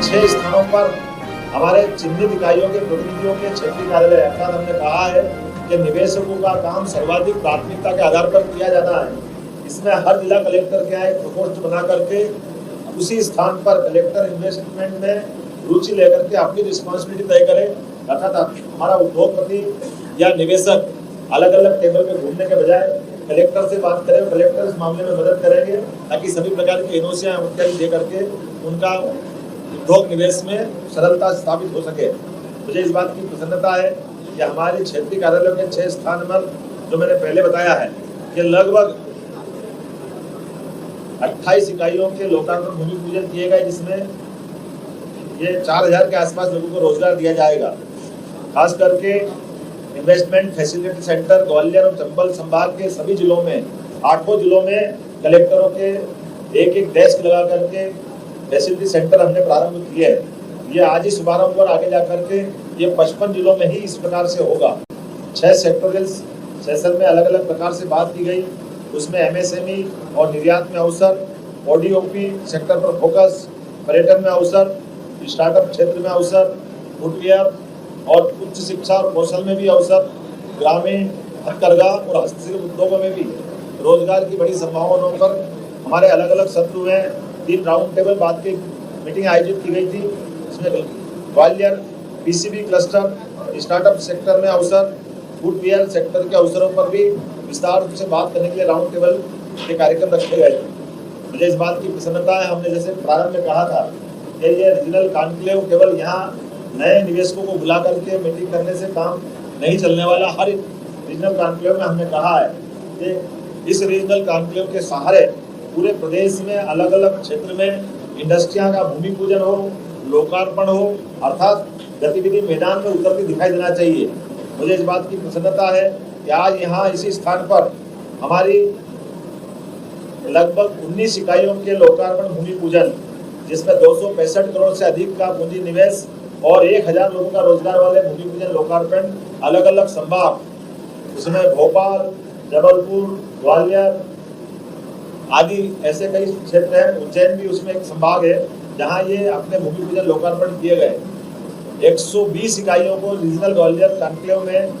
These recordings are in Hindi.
6 स्थानों पर हमारे चिन्हित इकाइयों के प्रतिनिधियों के क्षेत्रीय कार्यालय अर्थात हमने कहा है कि निवेशकों का काम सर्वाधिक प्राथमिकता के आधार पर किया जाना है। इसमें हर जिला कलेक्टर के यहाँ एक प्रकोष्ठ बना करके उसी स्थान पर कलेक्टर इन्वेस्टमेंट में रुचि लेकर के अपनी रिस्पॉन्सिबिलिटी तय करे, अर्थात हमारा उद्योगपति या निवेशक अलग अलग टेबल पे घूमने के बजाय कलेक्टर से बात करें और कलेक्टर इस मामले में मदद करेंगे ताकि सभी प्रकार की एनओसियां इत्यादि दे करके उनका उद्योग निवेश में सरलता स्थापित हो सके। मुझे इस बात की प्रसन्नता है कि हमारे क्षेत्रीय कार्यालयों के 6 स्थान पर जो मैंने पहले बताया है कि लगभग 28 इकाइयों के लोकार्पण भूमि पूजन किए गए, जिसमें ये 4000 के आसपास लोगों को रोजगार दिया जाएगा। खास करके इन्वेस्टमेंट फैसिलिटी सेंटर ग्वालियर और चंबल संभाग के सभी जिलों में 8 जिलों में कलेक्टरों के एक डेस्क लगा करके फैसिलिटी सेंटर हमने प्रारंभ किए हैं। ये आज ही शुभारंभ और आगे जाकर के ये 55 जिलों में ही इस प्रकार से होगा। 6 सेक्टोरियल सेशन में अलग अलग प्रकार से बात की गई, उसमें एमएसएमई और निर्यात में अवसर, ओडीओपी सेक्टर पर फोकस, पर्यटन में अवसर, स्टार्टअप क्षेत्र में अवसर, फुटवेयर और उच्च शिक्षा और कौशल में भी अवसर, ग्रामीण हथकरघा और हस्तशिल्प उद्योगों में भी रोजगार की बड़ी संभावनाओं पर हमारे अलग अलग सत्र हुए। 3 राउंड टेबल बात की मीटिंग आयोजित की गई थी। इसमें Gwalior PCB cluster, startup sector में अवसर, फुटवेयर सेक्टर के अवसरों पर भी विस्तार से बात करने के लिए राउंड टेबल के कार्यक्रम रखे गए थे। मुझे इस बात की प्रसन्नता है, हमने जैसे प्रारंभ में कहा था कि ये रीजनल कॉन्क्लेव केवल यहाँ नए निवेशकों को बुला करके मीटिंग करने से काम नहीं चलने वाला। हर रीजनल कॉन्क्लेव में हमने कहा है कि इस रीजनल कॉन्क्लेव के सहारे पूरे प्रदेश में अलग अलग क्षेत्र में इंडस्ट्रियां का भूमि पूजन हो, लोकार्पण हो, अर्थात गतिविधि मैदान में उतरती दिखाई देना चाहिए। मुझे इस बात की प्रसन्नता है कि आज यहाँ इसी स्थान पर हमारी लगभग 19 इकाइयों के लोकार्पण भूमि पूजन, जिसमें 265 करोड़ से अधिक का पूंजी निवेश और 1000 लोगों का रोजगार वाले भूमि पूजन लोकार्पण अलग अलग संभाग, उसमें भोपाल, जबलपुर, ग्वालियर आदि ऐसे कई क्षेत्र हैं। उज्जैन भी उसमें एक संभाग है जहां ये अपने भूमि पूजन लोकार्पण किए गए। 120 इकाइयों को रीजनल ग्वालियर कॉन्क्लेव में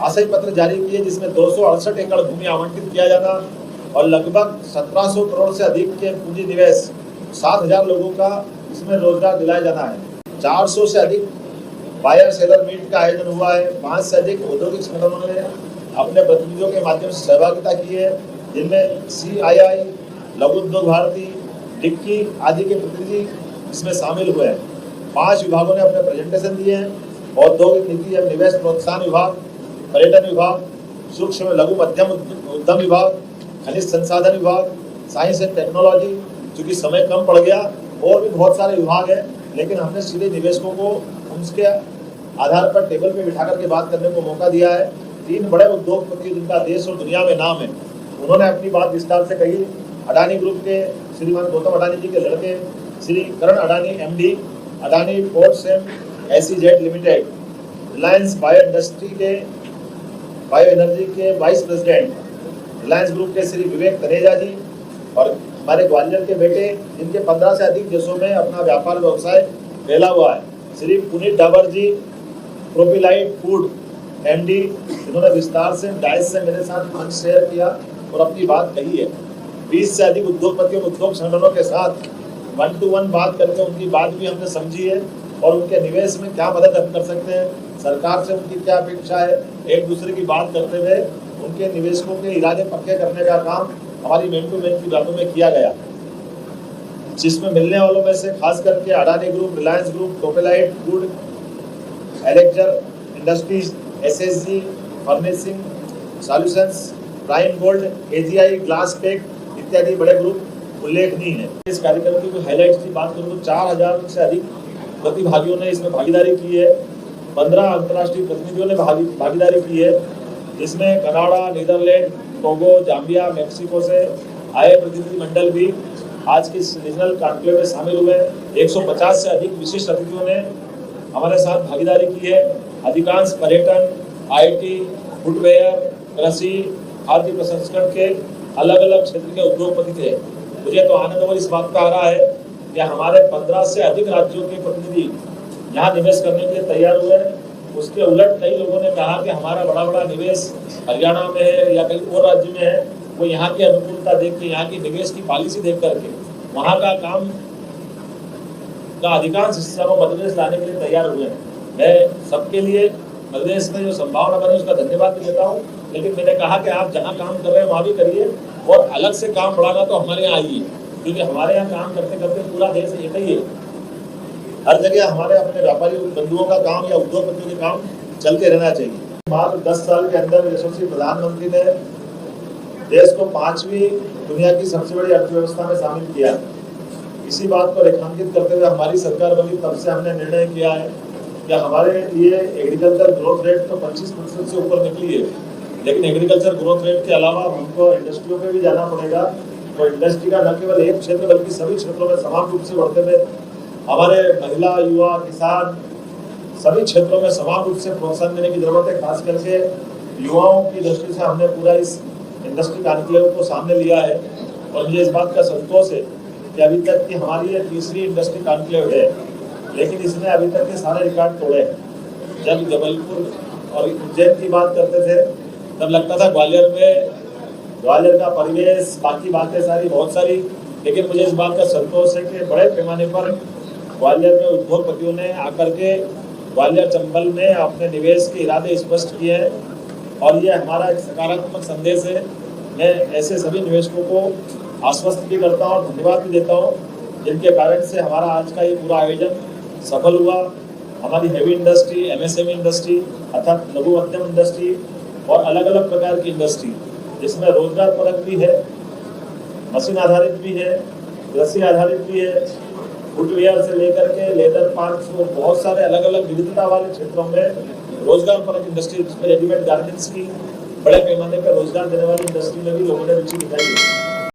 आशय पत्र जारी किए, जिसमें 268 एकड़ भूमि आवंटित किया जाना और लगभग 1700 करोड़ से अधिक के पूंजी निवेश, 7000 लोगों का इसमें रोजगार दिलाया जाना है। 400 से अधिक बायर सेलर मीट का आयोजन हुआ है। 5 से अधिक औद्योगिक संगठनों ने अपने प्रतिनिधियों के माध्यम से सहभागिता की है, जिनमें CII, लघु उद्योग भारती, डिक्की आदि के प्रतिनिधि इसमें शामिल हुए हैं। 5 विभागों ने अपने प्रेजेंटेशन दिए हैं। औद्योगिक नीति एवं निवेश प्रोत्साहन विभाग, पर्यटन विभाग, सूक्ष्म लघु मध्यम उद्यम विभाग, खनिज संसाधन विभाग, साइंस एंड टेक्नोलॉजी। चूंकि समय कम पड़ गया और भी बहुत सारे विभाग हैं, लेकिन हमने सीधे निवेशकों को उसके आधार पर टेबल पे बिठा करके बात करने को मौका दिया है। 3 बड़े उद्योगपति जिनका देश और दुनिया में नाम है, उन्होंने अपनी बात विस्तार से कही। अडानी ग्रुप के श्रीमान गौतम अडानी जी के लड़के Shri Karan Adani MD, Adani ports and SEZ limited, Reliance bio industry के बायो एनर्जी के वाइस प्रेसिडेंट, रिलायंस ग्रुप के श्री विवेक तनेजा जी और हमारे ग्वालियर के बेटे, जिनके 15 से अधिक देशों में अपना व्यापार व्यवसाय फैला हुआ है, श्री पुनीत डाबर जी, प्रोपिलाइट फूड MD, जिन्होंने विस्तार से डाइस से मेरे साथ मंच शेयर किया और अपनी बात कही है। 20 से अधिक उद्योगपतियों, उद्योग संगठनों के साथ 1 to 1 बात करके उनकी बात भी हमने समझी है और उनके निवेश में क्या मदद हम कर सकते हैं, सरकार से उनकी क्या अपेक्षा है, एक दूसरे की बात करते हुए उनके निवेशकों के इरादे पक्के करने का काम हमारी मैन टू मैन की बातों में किया गया, जिसमें मिलने वालों में से खास करके अडानी ग्रुप, रिलायंस ग्रुप, प्रोपेलाइट फूड, एलेक्जर industries, SSG furnishing solutions, prime gold, AGI glass pack इत्यादि बड़े ग्रुप उल्लेखनीय है। इस कार्यक्रम की हाईलाइट्स की बात करूँ तो 4000 से अधिक प्रतिभागियों ने इसमें भागीदारी की है। 15 अंतर्राष्ट्रीय प्रतिनिधियों ने भागीदारी की है, जिसमें Canada, Netherlands, Togo, Zambia, Mexico से आए प्रतिनिधि मंडल भी आज के रीजनल कॉन्क्लेव में शामिल हुए। 150 से अधिक विशिष्ट अतिथियों ने हमारे साथ भागीदारी की है। अधिकांश पर्यटन, IT, फुटवेयर, कृषि, खाद्य प्रसंस्करण के अलग अलग क्षेत्र के उद्योगपति थे। मुझे तो आनंद और इस बात का आ रहा है कि हमारे 15 से अधिक राज्यों के प्रतिनिधि यहाँ निवेश करने के लिए तैयार हुए हैं। उसके उलट कई लोगों ने कहा कि हमारा बड़ा बड़ा निवेश हरियाणा में है या कहीं और राज्य में है, वो यहाँ की अनुकूलता देख के, यहाँ की निवेश की पॉलिसी देख करके वहाँ का काम का अधिकांश हिस्सा को मध्य प्रदेश लाने के लिए तैयार हुए हैं। मैं सबके लिए मध्य प्रदेश में जो संभावना बनी उसका धन्यवाद भी देता हूँ, लेकिन मैंने कहा कि आप जहाँ काम कर रहे हैं वहाँ भी करिए और अलग से काम बढ़ाना तो हमारे यहाँ आइए, क्योंकि हमारे यहाँ काम करते करते पूरा देश एक ही है। हर जगह हमारे अपने व्यापारी बंधुओं का काम या उद्योगपतियों के काम चलते रहना चाहिए। मात्र 10 साल के अंदर यशस्वी प्रधानमंत्री ने देश को 5वीं दुनिया की सबसे बड़ी अर्थव्यवस्था में शामिल किया। इसी बात को रेखांकित करते हुए हमारी सरकार बनी तब से हमने निर्णय किया है कि हमारे लिए एग्रीकल्चर ग्रोथ रेट तो 25% से ऊपर निकली है, लेकिन एग्रीकल्चर ग्रोथ रेट के अलावा हमको इंडस्ट्रियों में भी जाना पड़ेगा। तो इंडस्ट्री का न केवल एक क्षेत्र बल्कि सभी क्षेत्रों में समान रूप से बढ़ते हुए हमारे महिला, युवा, किसान सभी क्षेत्रों में समान रूप से प्रोत्साहन देने की जरूरत है। खास करके युवाओं की दृष्टि से हमने पूरा इस इंडस्ट्री कॉन्क्लेव को सामने लिया है और मुझे इस बात का संतोष है कि अभी तक की हमारी ये तीसरी इंडस्ट्री कॉन्क्लेव है, लेकिन इसने अभी तक के सारे रिकॉर्ड तोड़े हैं। जब जबलपुर और उज्जैन की बात करते थे तब लगता था ग्वालियर का परिवेश, बाकी बातें सारी बहुत सारी, लेकिन मुझे इस बात का संतोष है कि बड़े पैमाने पर ग्वालियर में उद्योगपतियों ने आकर के ग्वालियर चंबल में अपने निवेश के इरादे स्पष्ट किए हैं और ये हमारा एक सकारात्मक संदेश है। मैं ऐसे सभी निवेशकों को आश्वस्त भी करता हूँ और धन्यवाद भी देता हूँ, जिनके कारण से हमारा आज का ये पूरा आयोजन सफल हुआ। हमारी हेवी इंडस्ट्री, एमएसएमई इंडस्ट्री अर्थात लघु मध्यम इंडस्ट्री और अलग अलग प्रकार की इंडस्ट्री जिसमें रोजगार परक भी है, मशीन आधारित भी है, कृषि आधारित भी है, फुटवेयर से लेकर के लेदर पार्ट्स और बहुत सारे अलग अलग विविधता वाले क्षेत्रों में रोजगार परक इंडस्ट्री, जिसमें रेडीमेड गारमेंट्स की बड़े पैमाने पर रोजगार देने वाली इंडस्ट्री में भी लोगों ने रुचि दिखाई है।